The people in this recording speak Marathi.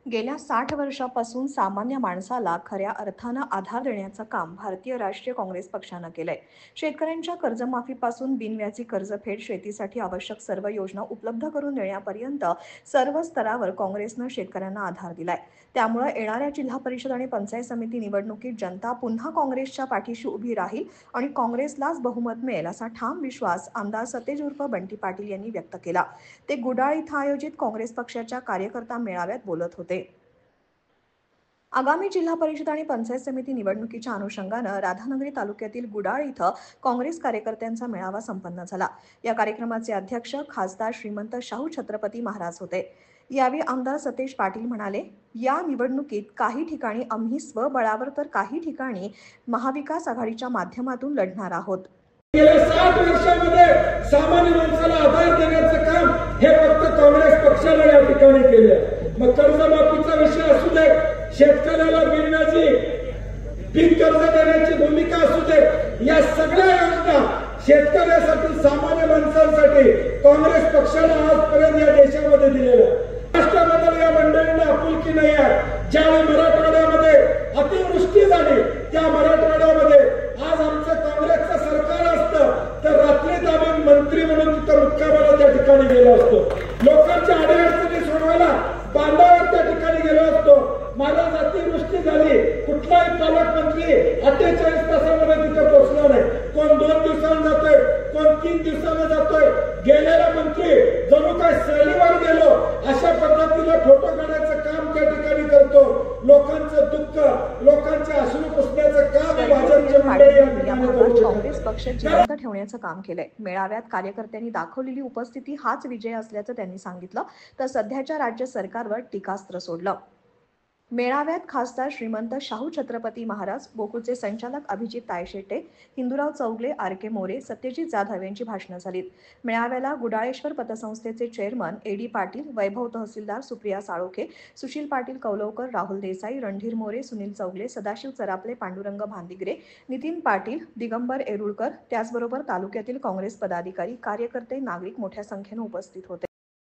गेल्या 60 वर्षापासून सामान्य माणसाला खऱ्या अर्थानं आधार देण्याचं काम भारतीय राष्ट्रीय काँग्रेस पक्षानं केलंय. शेतकऱ्यांच्या कर्जमाफीपासून बिनव्याजी कर्जफेड, शेतीसाठी आवश्यक सर्व योजना उपलब्ध करून देण्यापर्यंत सर्व स्तरावर काँग्रेसनं शेतकऱ्यांना आधार दिलाय. त्यामुळे येणाऱ्या जिल्हा परिषद आणि पंचायत समिती निवडणुकीत जनता पुन्हा काँग्रेसच्या पाठीशी उभी राहील आणि काँग्रेसलाच बहुमत मिळेल असा ठाम विश्वास आमदार सतेज उर्फ बंटी पाटील यांनी व्यक्त केला. ते गुडाळ इथं आयोजित काँग्रेस पक्षाच्या कार्यकर्ता मेळाव्यात बोलत होते. आगामी जिल्हा परिषद आणि पंचायत समिती निवडणुकीच्या अनुषंगानं राधानगरी तालुक्यातील गुडाळ इथं काँग्रेस कार्यकर्त्यांचा मेळावा संपन्न झाला. या कार्यक्रमाचे अध्यक्ष खासदार श्रीमंत शाहू छत्रपती महाराज होते. यावेळी आमदार सतेज पाटील म्हणाले, या निवडणुकीत काही ठिकाणी आम्ही स्वबळावर तर काही ठिकाणी महाविकास आघाडीच्या माध्यमातून लढणार आहोत. गेल्या 60 वर्षांमध्ये सामान्य माणसाला आधार देण्याचं काम हे फक्त काँग्रेस पक्षाने या ठिकाणी केले. मग कर्जमाफीचा विषय असू दे, शेतकऱ्याला बिनव्याजी पीक कर्ज देण्याची भूमिका असू दे, या सगळ्या योजना शेतकऱ्यासाठी, सामान्य माणसांसाठी काँग्रेस पक्षाने आजपर्यंत या देशामध्ये दिलेल्या. राष्ट्राबद्दल या मंडळींना आपुलकी नाही आहे. ज्यावेळी मराठवाड्यामध्ये अतिवृष्टी झाली, त्या मराठवाड्यामध्ये आज आमचं काँग्रेसचं सरकार असतं तर रात्रीत आम्ही मंत्री म्हणून तिथं मुक्कामाला त्या ठिकाणी गेलो असतो. लोकांच्या अडीअडचणी सोडवायला बांधावर त्या ठिकाणी गेलो असतो. महाराज अतिवृष्टी झाली, कुठलाही पालकमंत्री 48 तासामध्ये तिथे पोहोचला नाही. कोण 2 दिवसांनी जातोय, कोण 3 दिवसांनी जातोय. गेलेला मंत्री जणू काय सहलीवर गेलो अशा पद्धतीने फोटो काढायचं काम त्या ठिकाणी करतो. लोकांचं दुःख, लोकांचे अश्रू पुसण्याचं काम भाजपच्या मंडळी काँग्रेस पक्ष जिवंत ठेवण्याचं काम केलंय. मेळाव्यात कार्यकर्त्यांनी दाखवलेली उपस्थिती हाच विजय असल्याचं त्यांनी सांगितलं. तर सध्याच्या राज्य सरकारवर टीकास्त्र सोडलं. मेळाव्यात खासदार श्रीमंत शाहू छत्रपती महाराज, बोकुचे संचालक अभिजित तायशेटे, हिंदूराव चौगले, आर.के. मोरे, सत्यजित जाधव यांची भाषणं झालीत. मेळाव्याला गुडाळेश्वर पतसंस्थेचे चेअरमन ए.डी. पाटील, वैभव तहसीलदार सुप्रिया साळोखे, सुशील पाटील कौलवकर, राहुल देसाई, रणधीर मोरे, सुनील चौगले, सदाशिव चरापले, पांडुरंग भांदिगरे, नितीन पाटील, दिगंबर येरुळकर, त्याचबरोबर तालुक्यातील काँग्रेस पदाधिकारी, कार्यकर्ते, नागरिक मोठ्या संख्येनं उपस्थित होते.